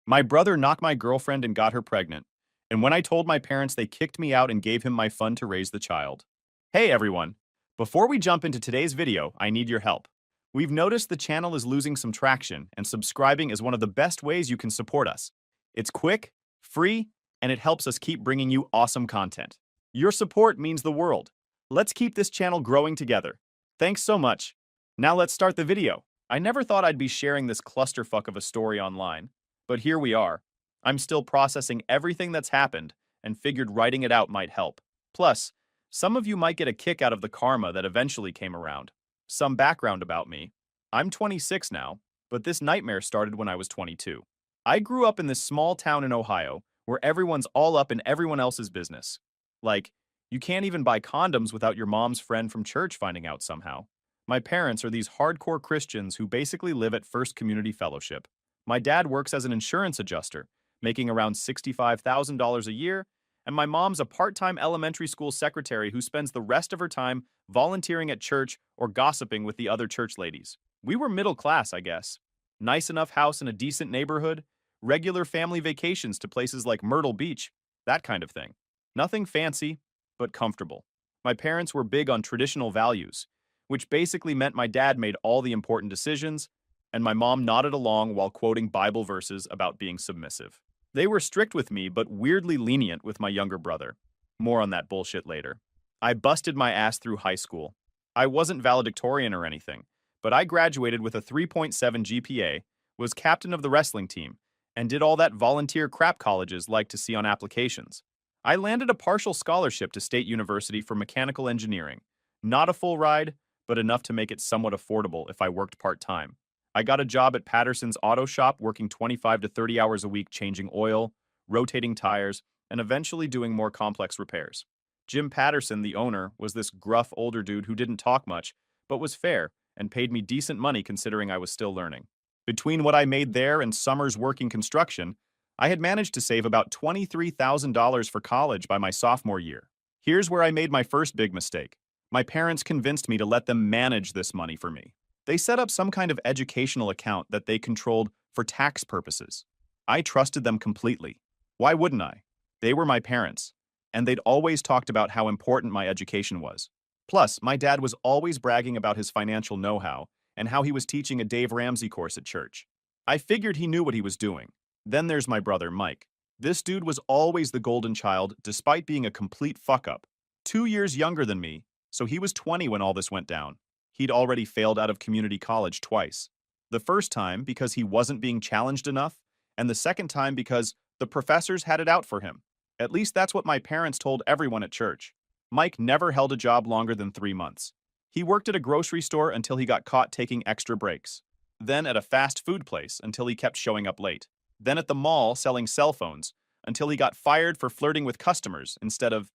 My brother knocked my girlfriend and got her pregnant. And when I told my parents, they kicked me out and gave him my fund to raise the child. Hey everyone! Before we jump into today's video, I need your help. We've noticed the channel is losing some traction, and subscribing is one of the best ways you can support us. It's quick, free, and it helps us keep bringing you awesome content. Your support means the world. Let's keep this channel growing together. Thanks so much. Now let's start the video. I never thought I'd be sharing this clusterfuck of a story online, but here we are. I'm still processing everything that's happened and figured writing it out might help. Plus, some of you might get a kick out of the karma that eventually came around. Some background about me. I'm 26 now, but this nightmare started when I was 22. I grew up in this small town in Ohio where everyone's all up in everyone else's business. Like, you can't even buy condoms without your mom's friend from church finding out somehow. My parents are these hardcore Christians who basically live at First Community Fellowship. My dad works as an insurance adjuster, making around $65,000 a year, and my mom's a part-time elementary school secretary who spends the rest of her time volunteering at church or gossiping with the other church ladies. We were middle class, I guess. Nice enough house in a decent neighborhood, regular family vacations to places like Myrtle Beach, that kind of thing. Nothing fancy, but comfortable. My parents were big on traditional values, which basically meant my dad made all the important decisions, and my mom nodded along while quoting Bible verses about being submissive. They were strict with me, but weirdly lenient with my younger brother. More on that bullshit later. I busted my ass through high school. I wasn't valedictorian or anything, but I graduated with a 3.7 GPA, was captain of the wrestling team, and did all that volunteer crap colleges like to see on applications. I landed a partial scholarship to State University for mechanical engineering. Not a full ride, but enough to make it somewhat affordable if I worked part-time. I got a job at Patterson's auto shop working 25 to 30 hours a week changing oil, rotating tires, and eventually doing more complex repairs. Jim Patterson, the owner, was this gruff older dude who didn't talk much, but was fair and paid me decent money considering I was still learning. Between what I made there and summers working construction, I had managed to save about $23,000 for college by my sophomore year. Here's where I made my first big mistake. My parents convinced me to let them manage this money for me. They set up some kind of educational account that they controlled for tax purposes. I trusted them completely. Why wouldn't I? They were my parents, and they'd always talked about how important my education was. Plus, my dad was always bragging about his financial know-how and how he was teaching a Dave Ramsey course at church. I figured he knew what he was doing. Then there's my brother, Mike. This dude was always the golden child despite being a complete fuck-up. 2 years younger than me, so he was 20 when all this went down. He'd already failed out of community college twice. The first time because he wasn't being challenged enough, and the second time because the professors had it out for him. At least that's what my parents told everyone at church. Mike never held a job longer than 3 months. He worked at a grocery store until he got caught taking extra breaks. Then at a fast food place until he kept showing up late. Then at the mall selling cell phones until he got fired for flirting with customers instead of,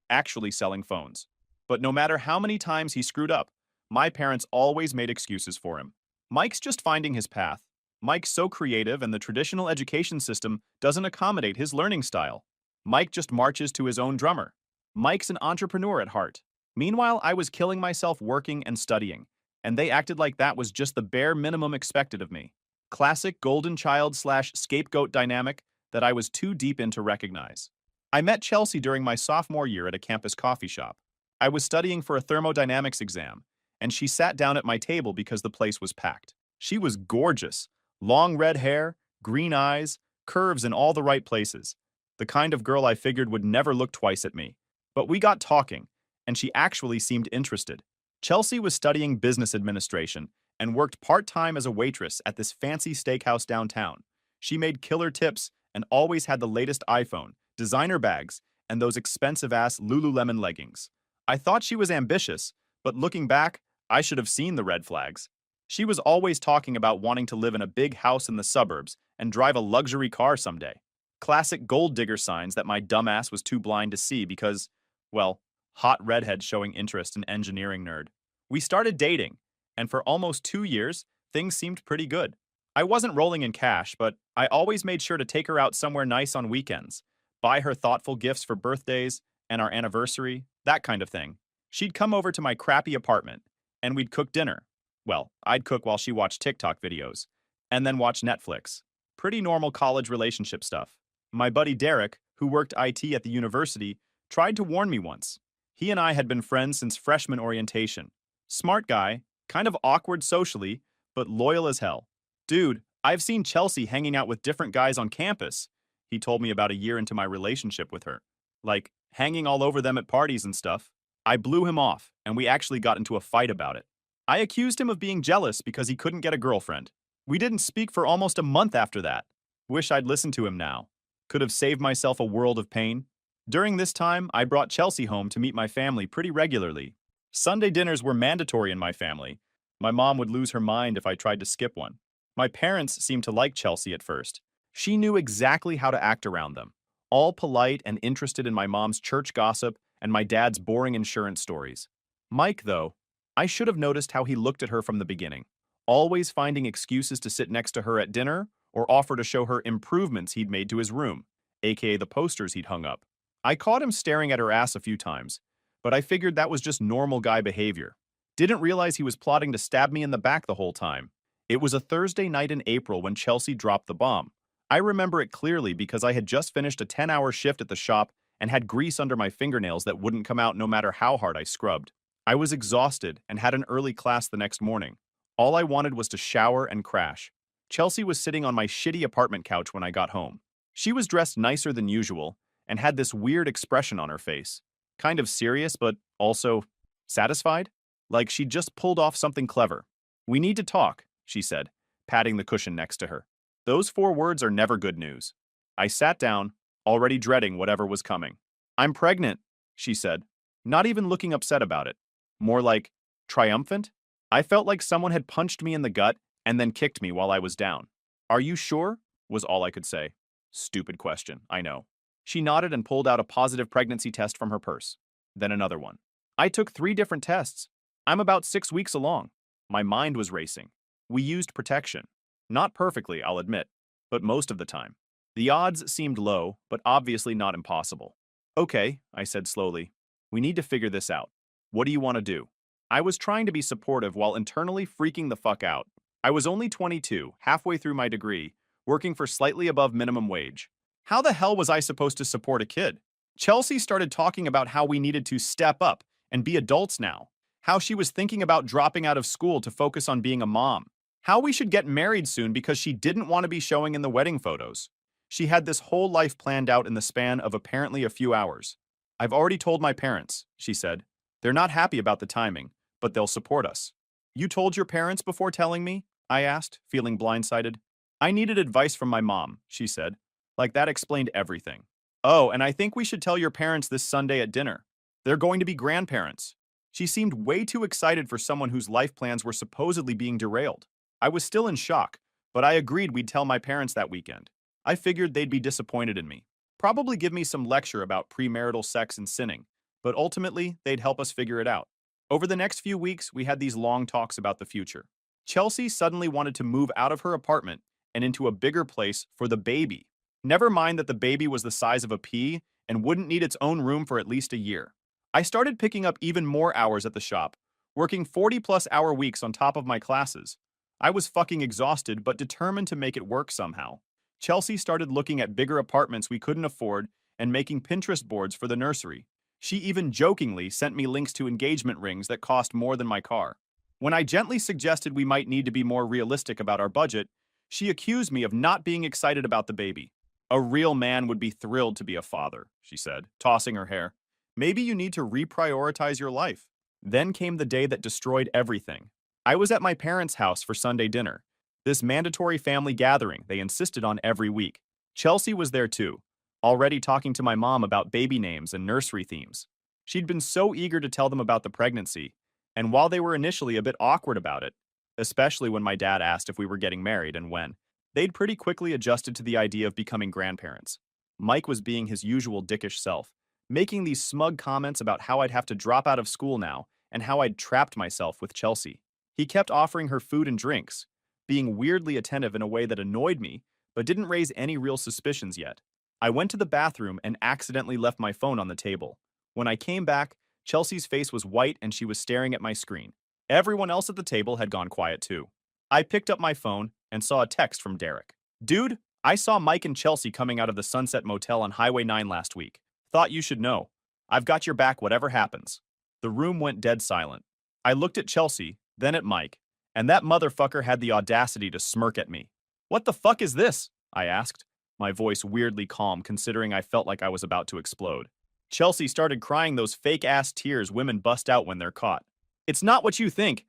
actually selling phones. But no matter how many times he screwed up, my parents always made excuses for him. Mike's just finding his path. Mike's so creative and the traditional education system doesn't accommodate his learning style. Mike just marches to his own drummer. Mike's an entrepreneur at heart. Meanwhile, I was killing myself working and studying, and they acted like that was just the bare minimum expected of me. Classic golden child/scapegoat dynamic that I was too deep in to recognize. I met Chelsea during my sophomore year at a campus coffee shop. I was studying for a thermodynamics exam, and she sat down at my table because the place was packed. She was gorgeous. Long red hair, green eyes, curves in all the right places. The kind of girl I figured would never look twice at me. But we got talking, and she actually seemed interested. Chelsea was studying business administration and worked part-time as a waitress at this fancy steakhouse downtown. She made killer tips and always had the latest iPhone, designer bags, and those expensive-ass Lululemon leggings. I thought she was ambitious, but looking back, I should have seen the red flags. She was always talking about wanting to live in a big house in the suburbs and drive a luxury car someday. Classic gold digger signs that my dumbass was too blind to see because, well, hot redhead showing interest in engineering nerd. We started dating, and for almost 2 years, things seemed pretty good. I wasn't rolling in cash, but I always made sure to take her out somewhere nice on weekends, buy her thoughtful gifts for birthdays and our anniversary, that kind of thing. She'd come over to my crappy apartment, and we'd cook dinner. Well, I'd cook while she watched TikTok videos, and then watch Netflix. Pretty normal college relationship stuff. My buddy Derek, who worked IT at the university, tried to warn me once. He and I had been friends since freshman orientation. Smart guy, kind of awkward socially, but loyal as hell. Dude, I've seen Chelsea hanging out with different guys on campus. He told me about a year into my relationship with her. Like, hanging all over them at parties and stuff. I blew him off, and we actually got into a fight about it. I accused him of being jealous because he couldn't get a girlfriend. We didn't speak for almost a month after that. Wish I'd listened to him now. Could have saved myself a world of pain. During this time, I brought Chelsea home to meet my family pretty regularly. Sunday dinners were mandatory in my family. My mom would lose her mind if I tried to skip one. My parents seemed to like Chelsea at first. She knew exactly how to act around them. All polite and interested in my mom's church gossip and my dad's boring insurance stories. Mike, though, I should have noticed how he looked at her from the beginning, always finding excuses to sit next to her at dinner or offer to show her improvements he'd made to his room, aka the posters he'd hung up. I caught him staring at her ass a few times, but I figured that was just normal guy behavior. Didn't realize he was plotting to stab me in the back the whole time. It was a Thursday night in April when Chelsea dropped the bomb. I remember it clearly because I had just finished a 10-hour shift at the shop and had grease under my fingernails that wouldn't come out no matter how hard I scrubbed. I was exhausted and had an early class the next morning. All I wanted was to shower and crash. Chelsea was sitting on my shitty apartment couch when I got home. She was dressed nicer than usual and had this weird expression on her face. Kind of serious, but also satisfied? Like she'd just pulled off something clever. "We need to talk," she said, patting the cushion next to her. Those 4 words are never good news. I sat down, already dreading whatever was coming. "I'm pregnant," she said, not even looking upset about it. More like triumphant? I felt like someone had punched me in the gut and then kicked me while I was down. "Are you sure?" was all I could say. Stupid question, I know. She nodded and pulled out a positive pregnancy test from her purse. Then another one. I took 3 different tests. I'm about 6 weeks along. My mind was racing. We used protection. Not perfectly, I'll admit, but most of the time. The odds seemed low, but obviously not impossible. "Okay," I said slowly. "We need to figure this out. What do you want to do?" I was trying to be supportive while internally freaking the fuck out. I was only 22, halfway through my degree, working for slightly above minimum wage. How the hell was I supposed to support a kid? Chelsea started talking about how we needed to step up and be adults now, how she was thinking about dropping out of school to focus on being a mom, how we should get married soon because she didn't want to be showing in the wedding photos. She had this whole life planned out in the span of apparently a few hours. "I've already told my parents," she said. "They're not happy about the timing, but they'll support us." "You told your parents before telling me?" I asked, feeling blindsided. "I needed advice from my mom," she said. Like that explained everything. "Oh, and I think we should tell your parents this Sunday at dinner. They're going to be grandparents." She seemed way too excited for someone whose life plans were supposedly being derailed. I was still in shock, but I agreed we'd tell my parents that weekend. I figured they'd be disappointed in me. Probably give me some lecture about premarital sex and sinning, but ultimately, they'd help us figure it out. Over the next few weeks, we had these long talks about the future. Chelsea suddenly wanted to move out of her apartment and into a bigger place for the baby. Never mind that the baby was the size of a pea and wouldn't need its own room for at least a year. I started picking up even more hours at the shop, working 40-plus-hour weeks on top of my classes. I was fucking exhausted but determined to make it work somehow. Chelsea started looking at bigger apartments we couldn't afford and making Pinterest boards for the nursery. She even jokingly sent me links to engagement rings that cost more than my car. When I gently suggested we might need to be more realistic about our budget, she accused me of not being excited about the baby. "A real man would be thrilled to be a father," she said, tossing her hair. "Maybe you need to reprioritize your life." Then came the day that destroyed everything. I was at my parents' house for Sunday dinner, this mandatory family gathering they insisted on every week. Chelsea was there too, already talking to my mom about baby names and nursery themes. She'd been so eager to tell them about the pregnancy, and while they were initially a bit awkward about it, especially when my dad asked if we were getting married and when, they'd pretty quickly adjusted to the idea of becoming grandparents. Mike was being his usual dickish self, making these smug comments about how I'd have to drop out of school now and how I'd trapped myself with Chelsea. He kept offering her food and drinks, being weirdly attentive in a way that annoyed me, but didn't raise any real suspicions yet. I went to the bathroom and accidentally left my phone on the table. When I came back, Chelsea's face was white and she was staring at my screen. Everyone else at the table had gone quiet too. I picked up my phone and saw a text from Derek. "Dude, I saw Mike and Chelsea coming out of the Sunset Motel on Highway 9 last week. Thought you should know. I've got your back whatever happens. The room went dead silent. I looked at Chelsea, then at Mike, and that motherfucker had the audacity to smirk at me. What the fuck is this? I asked, my voice weirdly calm considering I felt like I was about to explode. Chelsea started crying those fake-ass tears women bust out when they're caught. It's not what you think.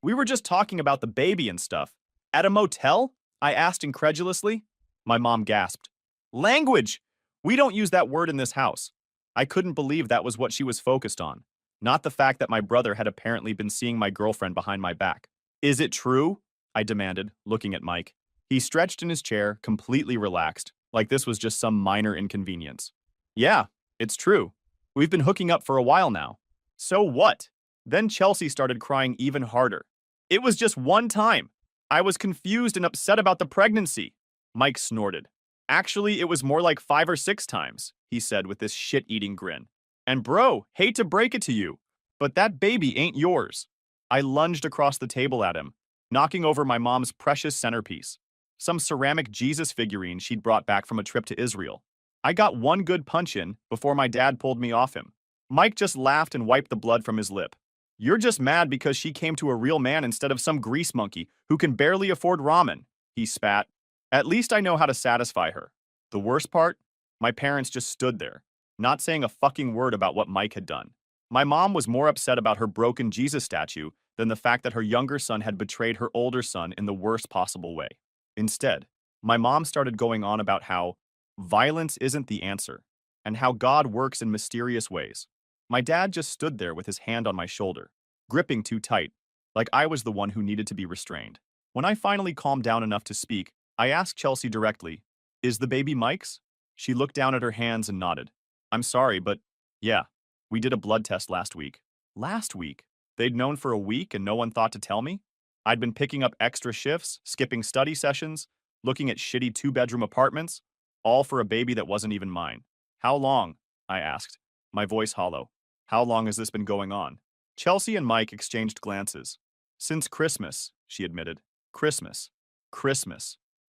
We were just talking about the baby and stuff. At a motel? I asked incredulously. My mom gasped. Language! We don't use that word in this house. I couldn't believe that was what she was focused on, not the fact that my brother had apparently been seeing my girlfriend behind my back. Is it true? I demanded, looking at Mike. He stretched in his chair, completely relaxed, like this was just some minor inconvenience. Yeah, it's true. We've been hooking up for a while now. So what? Then Chelsea started crying even harder. It was just one time. I was confused and upset about the pregnancy. Mike snorted. Actually, it was more like 5 or 6 times, he said with this shit-eating grin. And bro, hate to break it to you, but that baby ain't yours. I lunged across the table at him, knocking over my mom's precious centerpiece, some ceramic Jesus figurine she'd brought back from a trip to Israel. I got one good punch in before my dad pulled me off him. Mike just laughed and wiped the blood from his lip. You're just mad because she came to a real man instead of some grease monkey who can barely afford ramen, he spat. At least I know how to satisfy her. The worst part? My parents just stood there, not saying a fucking word about what Mike had done. My mom was more upset about her broken Jesus statue than the fact that her younger son had betrayed her older son in the worst possible way. Instead, my mom started going on about how violence isn't the answer, and how God works in mysterious ways. My dad just stood there with his hand on my shoulder, gripping too tight, like I was the one who needed to be restrained. When I finally calmed down enough to speak, I asked Chelsea directly, "Is the baby Mike's?" She looked down at her hands and nodded. "I'm sorry, but yeah, we did a blood test last week." Last week? They'd known for a week and no one thought to tell me? I'd been picking up extra shifts, skipping study sessions, looking at shitty 2-bedroom apartments, all for a baby that wasn't even mine. How long? I asked, my voice hollow. How long has this been going on? Chelsea and Mike exchanged glances. Since Christmas, she admitted. Christmas.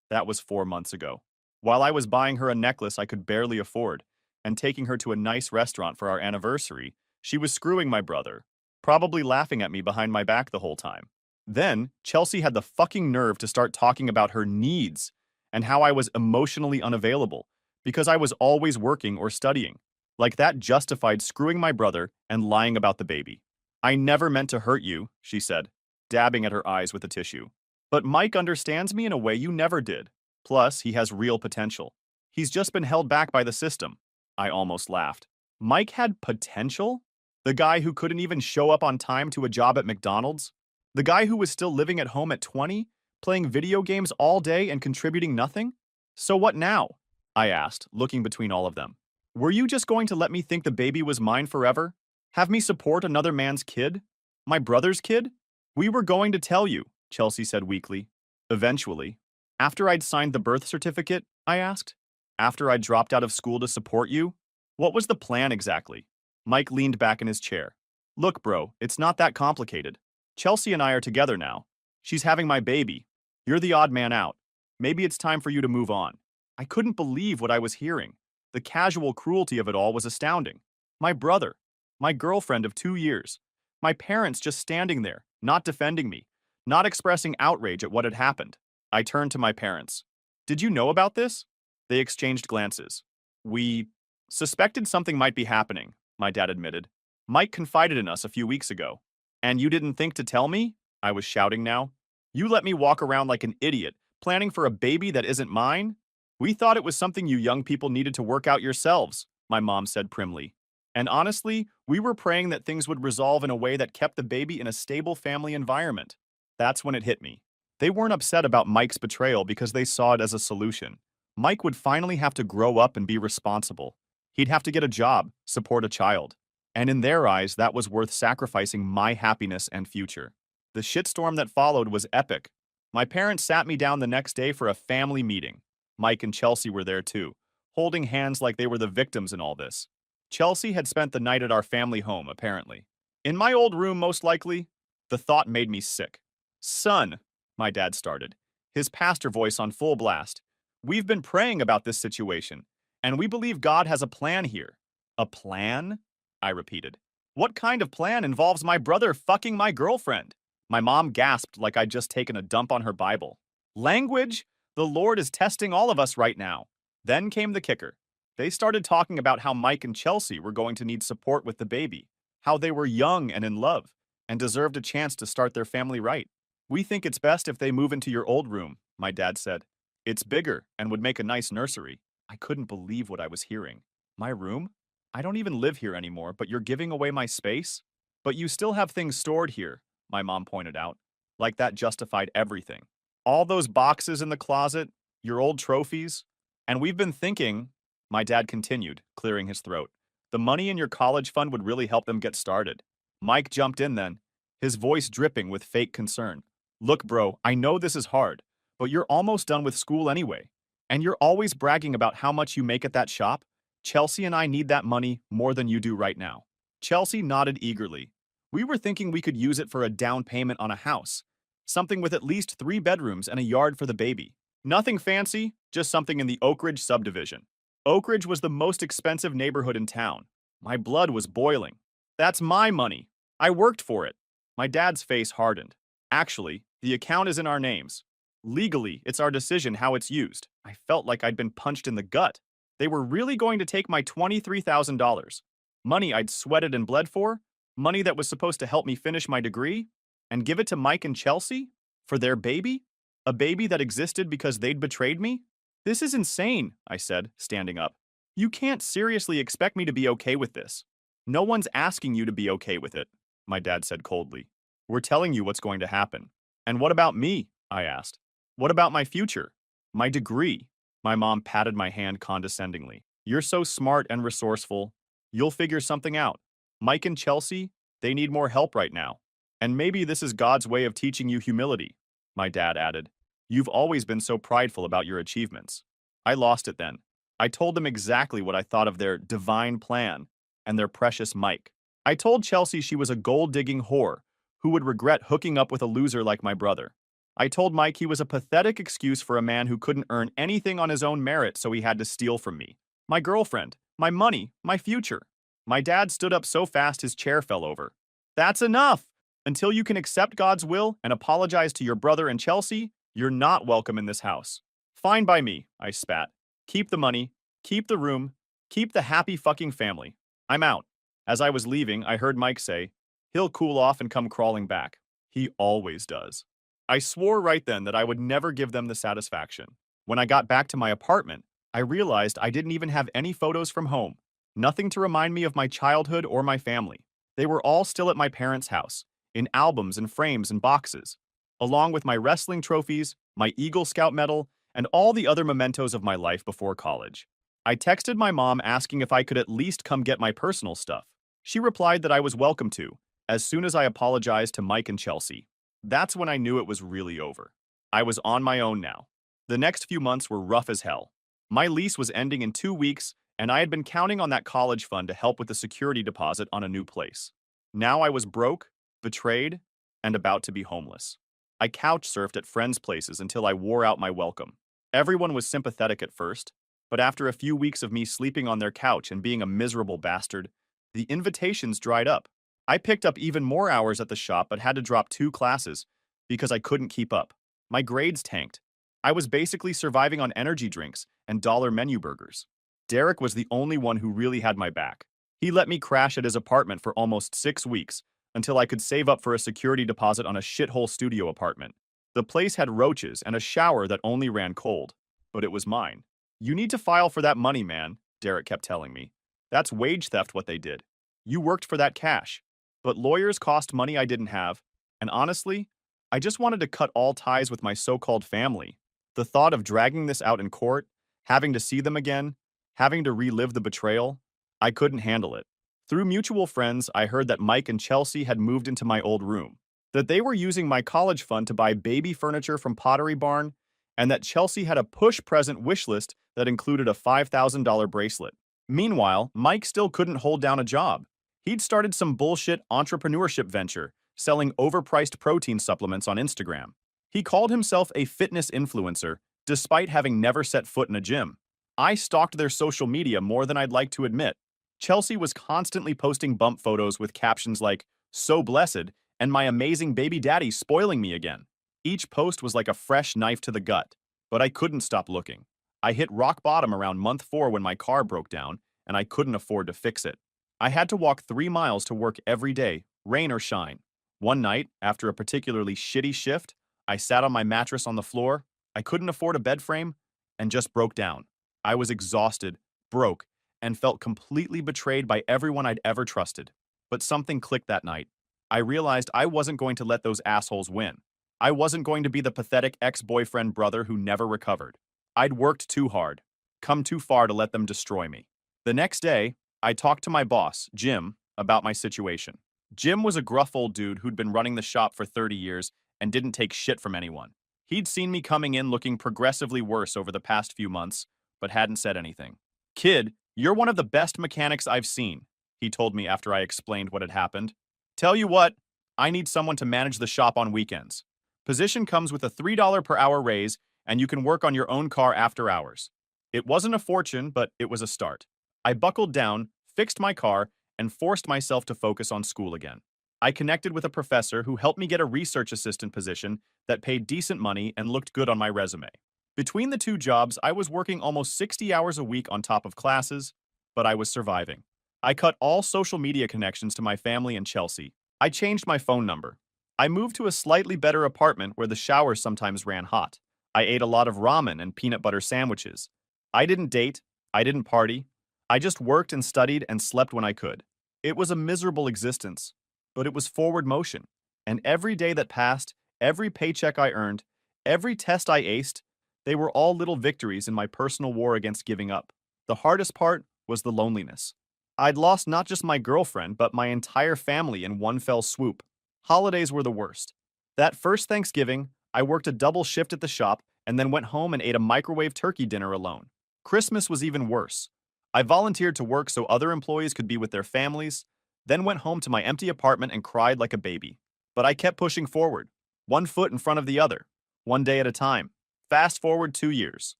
That was 4 months ago. While I was buying her a necklace I could barely afford and taking her to a nice restaurant for our anniversary, she was screwing my brother, probably laughing at me behind my back the whole time. Then, Chelsea had the fucking nerve to start talking about her needs and how I was emotionally unavailable because I was always working or studying. Like that justified screwing my brother and lying about the baby. I never meant to hurt you, she said, dabbing at her eyes with a tissue. But Mike understands me in a way you never did. Plus, he has real potential. He's just been held back by the system. I almost laughed. Mike had potential? The guy who couldn't even show up on time to a job at McDonald's? The guy who was still living at home at 20, playing video games all day and contributing nothing? So what now? I asked, looking between all of them. Were you just going to let me think the baby was mine forever? Have me support another man's kid? My brother's kid? We were going to tell you, Chelsea said weakly. Eventually. After I'd signed the birth certificate, I asked. After I'd dropped out of school to support you? What was the plan exactly? Mike leaned back in his chair. Look, bro, it's not that complicated. Chelsea and I are together now. She's having my baby. You're the odd man out. Maybe it's time for you to move on. I couldn't believe what I was hearing. The casual cruelty of it all was astounding. My brother, my girlfriend of 2 years, my parents just standing there, not defending me, not expressing outrage at what had happened. I turned to my parents. Did you know about this? They exchanged glances. We suspected something might be happening, my dad admitted. Mike confided in us a few weeks ago. And you didn't think to tell me? I was shouting now. You let me walk around like an idiot, planning for a baby that isn't mine? We thought it was something you young people needed to work out yourselves, my mom said primly. And honestly, we were praying that things would resolve in a way that kept the baby in a stable family environment. That's when it hit me. They weren't upset about Mike's betrayal because they saw it as a solution. Mike would finally have to grow up and be responsible. He'd have to get a job, support a child. And in their eyes, that was worth sacrificing my happiness and future. The shitstorm that followed was epic. My parents sat me down the next day for a family meeting. Mike and Chelsea were there too, holding hands like they were the victims in all this. Chelsea had spent the night at our family home, apparently. In my old room, most likely. The thought made me sick. Son, my dad started, his pastor voice on full blast. We've been praying about this situation, and we believe God has a plan here. A plan? I repeated. What kind of plan involves my brother fucking my girlfriend? My mom gasped like I'd just taken a dump on her Bible. Language? The Lord is testing all of us right now. Then came the kicker. They started talking about how Mike and Chelsea were going to need support with the baby, how they were young and in love, and deserved a chance to start their family right. We think it's best if they move into your old room, my dad said. It's bigger and would make a nice nursery. I couldn't believe what I was hearing. My room? I don't even live here anymore, but you're giving away my space? But you still have things stored here, my mom pointed out. Like that justified everything. All those boxes in the closet, your old trophies. And we've been thinking, my dad continued, clearing his throat. The money in your college fund would really help them get started. Mike jumped in then, his voice dripping with fake concern. Look, bro, I know this is hard, but you're almost done with school anyway. And you're always bragging about how much you make at that shop. Chelsea and I need that money more than you do right now. Chelsea nodded eagerly. We were thinking we could use it for a down payment on a house. Something with at least 3 bedrooms and a yard for the baby. Nothing fancy, just something in the Oak Ridge subdivision. Oak Ridge was the most expensive neighborhood in town. My blood was boiling. That's my money. I worked for it. My dad's face hardened. Actually, the account is in our names. Legally, it's our decision how it's used. I felt like I'd been punched in the gut. They were really going to take my $23,000. Money I'd sweated and bled for, money that was supposed to help me finish my degree, and give it to Mike and Chelsea? For their baby? A baby that existed because they'd betrayed me? This is insane, I said, standing up. You can't seriously expect me to be okay with this. No one's asking you to be okay with it, my dad said coldly. We're telling you what's going to happen. And what about me? I asked. What about my future? My degree? My mom patted my hand condescendingly. You're so smart and resourceful. You'll figure something out. Mike and Chelsea, they need more help right now. And maybe this is God's way of teaching you humility, my dad added. You've always been so prideful about your achievements. I lost it then. I told them exactly what I thought of their divine plan and their precious Mike. I told Chelsea she was a gold-digging whore who would regret hooking up with a loser like my brother. I told Mike he was a pathetic excuse for a man who couldn't earn anything on his own merit, so he had to steal from me. My girlfriend, my money, my future. My dad stood up so fast his chair fell over. That's enough! Until you can accept God's will and apologize to your brother and Chelsea, you're not welcome in this house. Fine by me, I spat. Keep the money, keep the room, keep the happy fucking family. I'm out. As I was leaving, I heard Mike say, he'll cool off and come crawling back. He always does. I swore right then that I would never give them the satisfaction. When I got back to my apartment, I realized I didn't even have any photos from home. Nothing to remind me of my childhood or my family. They were all still at my parents' house, in albums and frames and boxes, along with my wrestling trophies, my Eagle Scout medal, and all the other mementos of my life before college. I texted my mom asking if I could at least come get my personal stuff. She replied that I was welcome to, as soon as I apologized to Mike and Chelsea. That's when I knew it was really over. I was on my own now. The next few months were rough as hell. My lease was ending in 2 weeks, and I had been counting on that college fund to help with the security deposit on a new place. Now I was broke, betrayed, and about to be homeless. I couch surfed at friends' places until I wore out my welcome. Everyone was sympathetic at first, but after a few weeks of me sleeping on their couch and being a miserable bastard, the invitations dried up. I picked up even more hours at the shop but had to drop 2 classes because I couldn't keep up. My grades tanked. I was basically surviving on energy drinks and dollar menu burgers. Derek was the only one who really had my back. He let me crash at his apartment for almost 6 weeks until I could save up for a security deposit on a shithole studio apartment. The place had roaches and a shower that only ran cold, but it was mine. You need to file for that money, man, Derek kept telling me. That's wage theft what they did. You worked for that cash. But lawyers cost money I didn't have, and honestly, I just wanted to cut all ties with my so-called family. The thought of dragging this out in court, having to see them again, having to relive the betrayal, I couldn't handle it. Through mutual friends, I heard that Mike and Chelsea had moved into my old room, that they were using my college fund to buy baby furniture from Pottery Barn, and that Chelsea had a push present wish list that included a $5,000 bracelet. Meanwhile, Mike still couldn't hold down a job. He'd started some bullshit entrepreneurship venture, selling overpriced protein supplements on Instagram. He called himself a fitness influencer Despite having never set foot in a gym, I stalked their social media more than I'd like to admit. Chelsea was constantly posting bump photos with captions like, "So blessed," and "My amazing baby daddy spoiling me again." Each post was like a fresh knife to the gut, but I couldn't stop looking. I hit rock bottom around month 4 when my car broke down, and I couldn't afford to fix it. I had to walk 3 miles to work every day, rain or shine. One night, after a particularly shitty shift, I sat on my mattress on the floor. I couldn't afford a bed frame and just broke down. I was exhausted, broke, and felt completely betrayed by everyone I'd ever trusted. But something clicked that night. I realized I wasn't going to let those assholes win. I wasn't going to be the pathetic ex-boyfriend brother who never recovered. I'd worked too hard, come too far to let them destroy me. The next day, I talked to my boss, Jim, about my situation. Jim was a gruff old dude who'd been running the shop for 30 years and didn't take shit from anyone. He'd seen me coming in looking progressively worse over the past few months, but hadn't said anything. "Kid, you're one of the best mechanics I've seen," he told me after I explained what had happened. "Tell you what, I need someone to manage the shop on weekends. Position comes with a $3 per hour raise, and you can work on your own car after hours." It wasn't a fortune, but it was a start. I buckled down, fixed my car, and forced myself to focus on school again. I connected with a professor who helped me get a research assistant position that paid decent money and looked good on my resume. Between the two jobs, I was working almost 60 hours a week on top of classes, but I was surviving. I cut all social media connections to my family in Chelsea. I changed my phone number. I moved to a slightly better apartment where the shower sometimes ran hot. I ate a lot of ramen and peanut butter sandwiches. I didn't date. I didn't party. I just worked and studied and slept when I could. It was a miserable existence, but it was forward motion. And every day that passed, every paycheck I earned, every test I aced, they were all little victories in my personal war against giving up. The hardest part was the loneliness. I'd lost not just my girlfriend, but my entire family in one fell swoop. Holidays were the worst. That first Thanksgiving, I worked a double shift at the shop and then went home and ate a microwave turkey dinner alone. Christmas was even worse. I volunteered to work so other employees could be with their families, then went home to my empty apartment and cried like a baby. But I kept pushing forward, one foot in front of the other, one day at a time. Fast forward 2 years.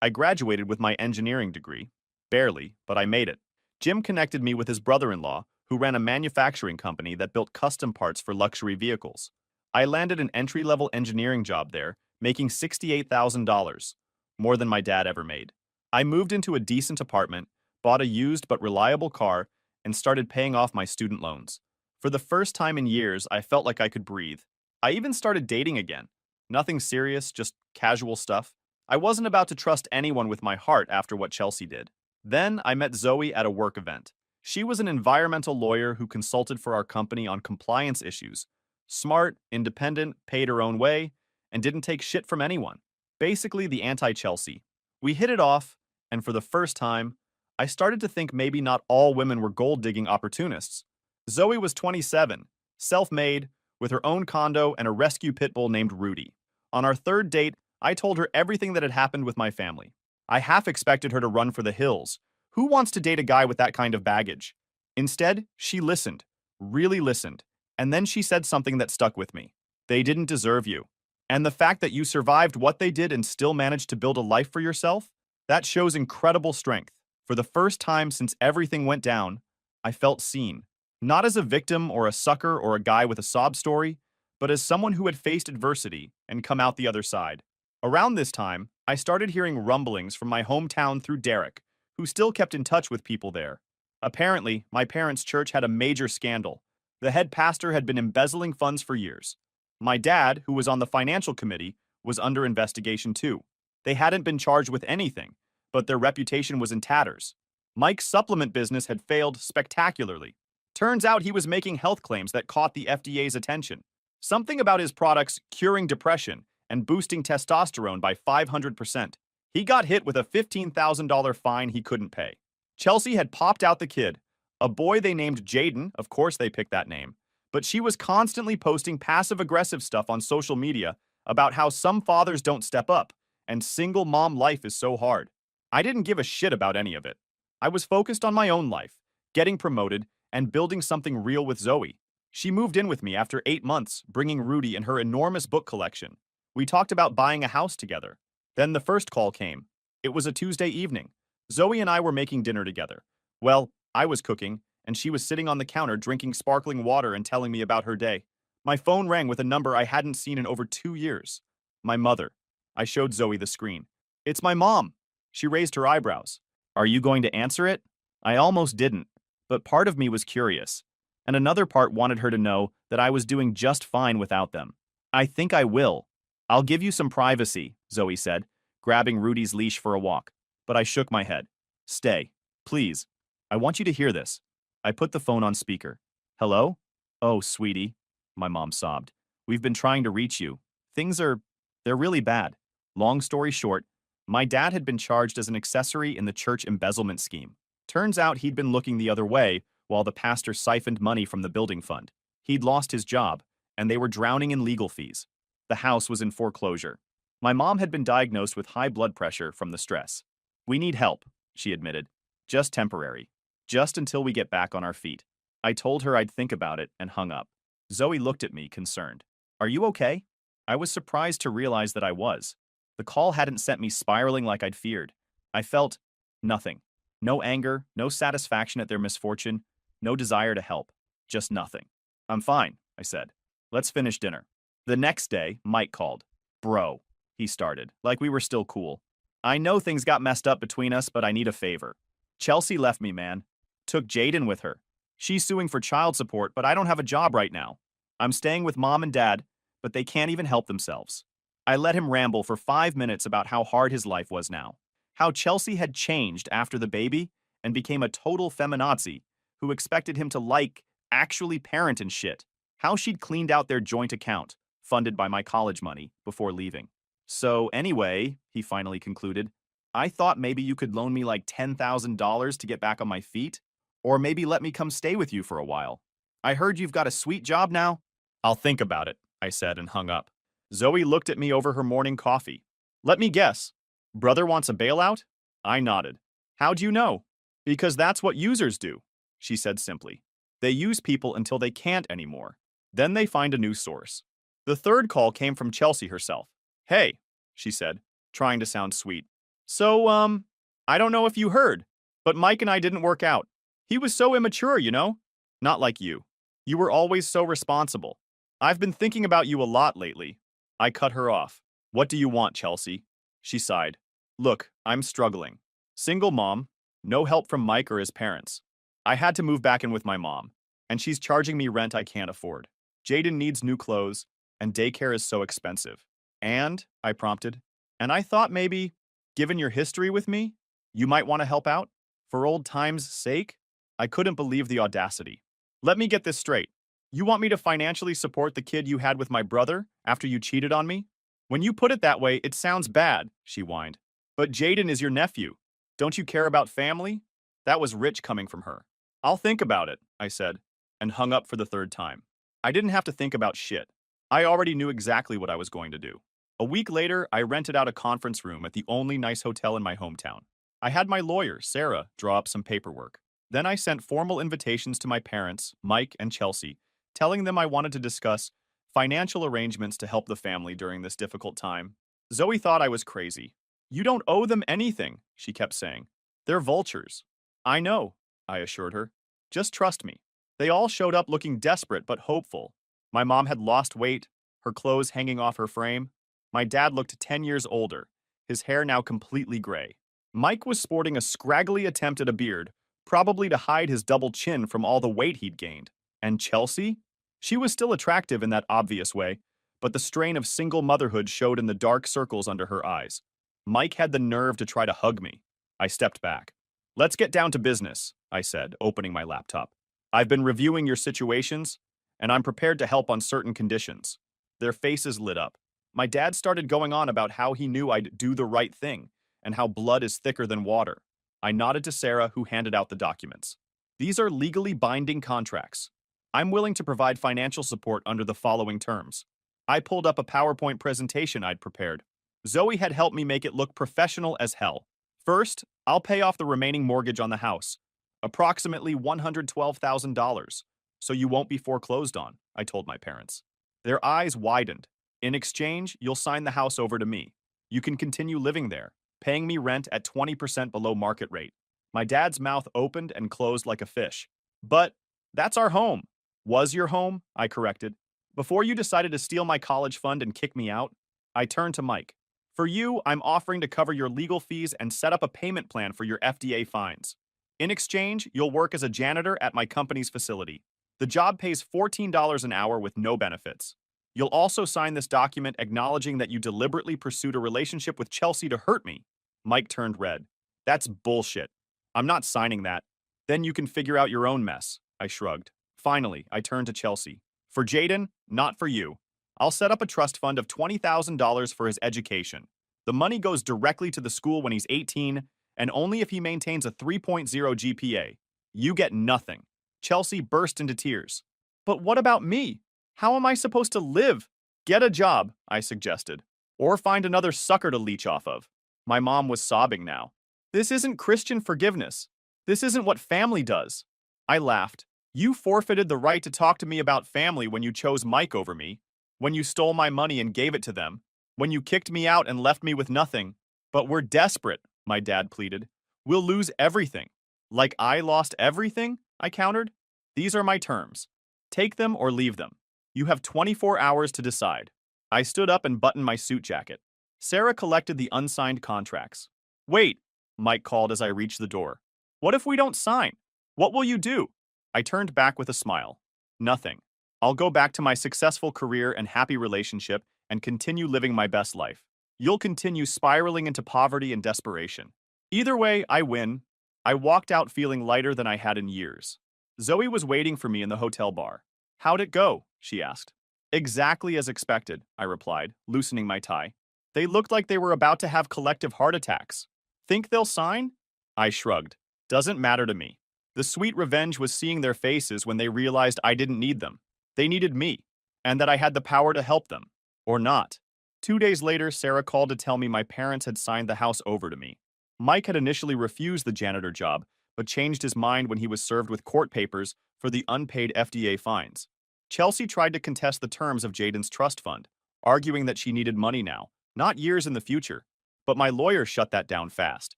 I graduated with my engineering degree. Barely, but I made it. Jim connected me with his brother-in-law, who ran a manufacturing company that built custom parts for luxury vehicles. I landed an entry-level engineering job there, making $68,000, more than my dad ever made. I moved into a decent apartment, bought a used but reliable car, and started paying off my student loans. For the first time in years, I felt like I could breathe. I even started dating again. Nothing serious, just casual stuff. I wasn't about to trust anyone with my heart after what Chelsea did. Then I met Zoe at a work event. She was an environmental lawyer who consulted for our company on compliance issues. Smart, independent, paid her own way, and didn't take shit from anyone. Basically the anti-Chelsea. We hit it off, and for the first time, I started to think maybe not all women were gold-digging opportunists. Zoe was 27, self-made, with her own condo and a rescue pit bull named Rudy. On our third date, I told her everything that had happened with my family. I half expected her to run for the hills. Who wants to date a guy with that kind of baggage? Instead, she listened, really listened, and then she said something that stuck with me. They didn't deserve you. And the fact that you survived what they did and still managed to build a life for yourself, that shows incredible strength. For the first time since everything went down, I felt seen. Not as a victim or a sucker or a guy with a sob story, but as someone who had faced adversity and come out the other side. Around this time, I started hearing rumblings from my hometown through Derek, who still kept in touch with people there. Apparently, my parents' church had a major scandal. The head pastor had been embezzling funds for years. My dad, who was on the financial committee, was under investigation too. They hadn't been charged with anything, but their reputation was in tatters. Mike's supplement business had failed spectacularly. Turns out he was making health claims that caught the FDA's attention. Something about his products curing depression and boosting testosterone by 500%. He got hit with a $15,000 fine he couldn't pay. Chelsea had popped out the kid, a boy they named Jaden, of course they picked that name, but she was constantly posting passive-aggressive stuff on social media about how some fathers don't step up, and single mom life is so hard. I didn't give a shit about any of it. I was focused on my own life, getting promoted, and building something real with Zoe. She moved in with me after 8 months, bringing Rudy and her enormous book collection. We talked about buying a house together. Then the first call came. It was a Tuesday evening. Zoe and I were making dinner together. Well, I was cooking, and she was sitting on the counter drinking sparkling water and telling me about her day. My phone rang with a number I hadn't seen in over 2 years. My mother. I showed Zoe the screen. It's my mom. She raised her eyebrows. Are you going to answer it? I almost didn't, but part of me was curious, and another part wanted her to know that I was doing just fine without them. I think I will. I'll give you some privacy, Zoe said, grabbing Rudy's leash for a walk. But I shook my head. Stay. Please. I want you to hear this. I put the phone on speaker. Hello? Oh, sweetie. My mom sobbed. We've been trying to reach you. They're really bad. Long story short, my dad had been charged as an accessory in the church embezzlement scheme. Turns out he'd been looking the other way while the pastor siphoned money from the building fund. He'd lost his job, and they were drowning in legal fees. The house was in foreclosure. My mom had been diagnosed with high blood pressure from the stress. We need help, she admitted. Just temporary. Just until we get back on our feet. I told her I'd think about it and hung up. Zoe looked at me, concerned. Are you okay? I was surprised to realize that I was. The call hadn't sent me spiraling like I'd feared. I felt nothing. No anger, no satisfaction at their misfortune, no desire to help. Just nothing. I'm fine, I said. Let's finish dinner. The next day, Mike called. Bro, he started, like we were still cool. I know things got messed up between us, but I need a favor. Chelsea left me, man. Took Jaden with her. She's suing for child support, but I don't have a job right now. I'm staying with mom and dad, but they can't even help themselves. I let him ramble for 5 minutes about how hard his life was now. How Chelsea had changed after the baby and became a total feminazi who expected him to actually parent and shit. How she'd cleaned out their joint account, funded by my college money, before leaving. So anyway, he finally concluded, I thought maybe you could loan me like $10,000 to get back on my feet, or maybe let me come stay with you for a while. I heard you've got a sweet job now. I'll think about it, I said and hung up. Zoe looked at me over her morning coffee. Let me guess. Brother wants a bailout? I nodded. How'd you know? Because that's what users do, she said simply. They use people until they can't anymore. Then they find a new source. The third call came from Chelsea herself. Hey, she said, trying to sound sweet. So, I don't know if you heard, but Mike and I didn't work out. He was so immature, you know? Not like you. You were always so responsible. I've been thinking about you a lot lately. I cut her off. What do you want, Chelsea? She sighed. Look, I'm struggling. Single mom, no help from Mike or his parents. I had to move back in with my mom, and she's charging me rent I can't afford. Jaden needs new clothes, and daycare is so expensive. And, I prompted, and I thought maybe, given your history with me, you might want to help out? For old times' sake? I couldn't believe the audacity. Let me get this straight. You want me to financially support the kid you had with my brother after you cheated on me? When you put it that way, it sounds bad, she whined. But Jaden is your nephew. Don't you care about family? That was rich coming from her. I'll think about it, I said, and hung up for the third time. I didn't have to think about shit. I already knew exactly what I was going to do. A week later, I rented out a conference room at the only nice hotel in my hometown. I had my lawyer, Sarah, draw up some paperwork. Then I sent formal invitations to my parents, Mike and Chelsea, telling them I wanted to discuss financial arrangements to help the family during this difficult time. Zoe thought I was crazy. You don't owe them anything, she kept saying. They're vultures. I know, I assured her. Just trust me. They all showed up looking desperate but hopeful. My mom had lost weight, her clothes hanging off her frame. My dad looked 10 years older, his hair now completely gray. Mike was sporting a scraggly attempt at a beard, probably to hide his double chin from all the weight he'd gained. And Chelsea? She was still attractive in that obvious way, but the strain of single motherhood showed in the dark circles under her eyes. Mike had the nerve to try to hug me. I stepped back. Let's get down to business, I said, opening my laptop. I've been reviewing your situations, and I'm prepared to help on certain conditions. Their faces lit up. My dad started going on about how he knew I'd do the right thing, and how blood is thicker than water. I nodded to Sarah, who handed out the documents. These are legally binding contracts. I'm willing to provide financial support under the following terms. I pulled up a PowerPoint presentation I'd prepared. Zoe had helped me make it look professional as hell. First, I'll pay off the remaining mortgage on the house, approximately $112,000, so you won't be foreclosed on, I told my parents. Their eyes widened. In exchange, you'll sign the house over to me. You can continue living there, paying me rent at 20% below market rate. My dad's mouth opened and closed like a fish. But that's our home. Was your home? I corrected. Before you decided to steal my college fund and kick me out, I turned to Mike. For you, I'm offering to cover your legal fees and set up a payment plan for your FDA fines. In exchange, you'll work as a janitor at my company's facility. The job pays $14 an hour with no benefits. You'll also sign this document acknowledging that you deliberately pursued a relationship with Chelsea to hurt me. Mike turned red. That's bullshit. I'm not signing that. Then you can figure out your own mess, I shrugged. Finally, I turned to Chelsea. For Jaden, not for you. I'll set up a trust fund of $20,000 for his education. The money goes directly to the school when he's 18, and only if he maintains a 3.0 GPA. You get nothing. Chelsea burst into tears. But what about me? How am I supposed to live? Get a job, I suggested. Or find another sucker to leech off of. My mom was sobbing now. This isn't Christian forgiveness. This isn't what family does. I laughed. You forfeited the right to talk to me about family when you chose Mike over me, when you stole my money and gave it to them, when you kicked me out and left me with nothing. But we're desperate, my dad pleaded. We'll lose everything. Like I lost everything? I countered. These are my terms. Take them or leave them. You have 24 hours to decide. I stood up and buttoned my suit jacket. Sarah collected the unsigned contracts. Wait, Mike called as I reached the door. What if we don't sign? What will you do? I turned back with a smile. Nothing. I'll go back to my successful career and happy relationship and continue living my best life. You'll continue spiraling into poverty and desperation. Either way, I win. I walked out feeling lighter than I had in years. Zoe was waiting for me in the hotel bar. How'd it go? She asked. Exactly as expected, I replied, loosening my tie. They looked like they were about to have collective heart attacks. Think they'll sign? I shrugged. Doesn't matter to me. The sweet revenge was seeing their faces when they realized I didn't need them. They needed me, and that I had the power to help them. Or not. 2 days later, Sarah called to tell me my parents had signed the house over to me. Mike had initially refused the janitor job, but changed his mind when he was served with court papers for the unpaid FDA fines. Chelsea tried to contest the terms of Jaden's trust fund, arguing that she needed money now, not years in the future. But my lawyer shut that down fast.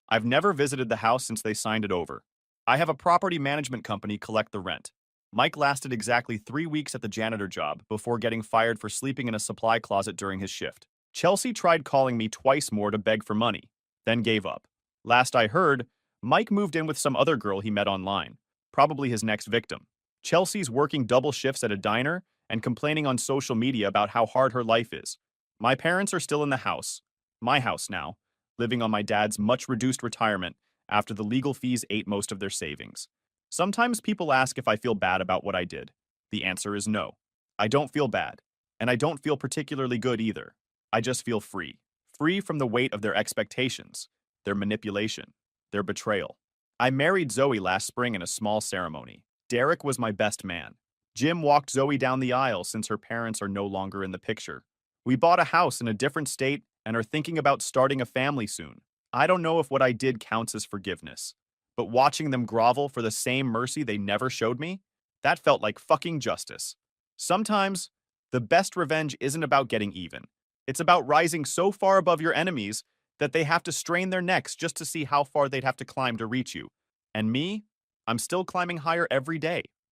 I've never visited the house since they signed it over. I have a property management company collect the rent. Mike lasted exactly 3 weeks at the janitor job before getting fired for sleeping in a supply closet during his shift. Chelsea tried calling me twice more to beg for money, then gave up. Last I heard, Mike moved in with some other girl he met online, probably his next victim. Chelsea's working double shifts at a diner and complaining on social media about how hard her life is. My parents are still in the house, my house now, living on my dad's much-reduced retirement after the legal fees ate most of their savings. Sometimes people ask if I feel bad about what I did. The answer is no. I don't feel bad, and I don't feel particularly good either. I just feel free. Free from the weight of their expectations, their manipulation, their betrayal. I married Zoe last spring in a small ceremony. Derek was my best man. Jim walked Zoe down the aisle since her parents are no longer in the picture. We bought a house in a different state and are thinking about starting a family soon. I don't know if what I did counts as forgiveness, but watching them grovel for the same mercy they never showed me, that felt like fucking justice. Sometimes, the best revenge isn't about getting even. It's about rising so far above your enemies that they have to strain their necks just to see how far they'd have to climb to reach you. And me? I'm still climbing higher every day.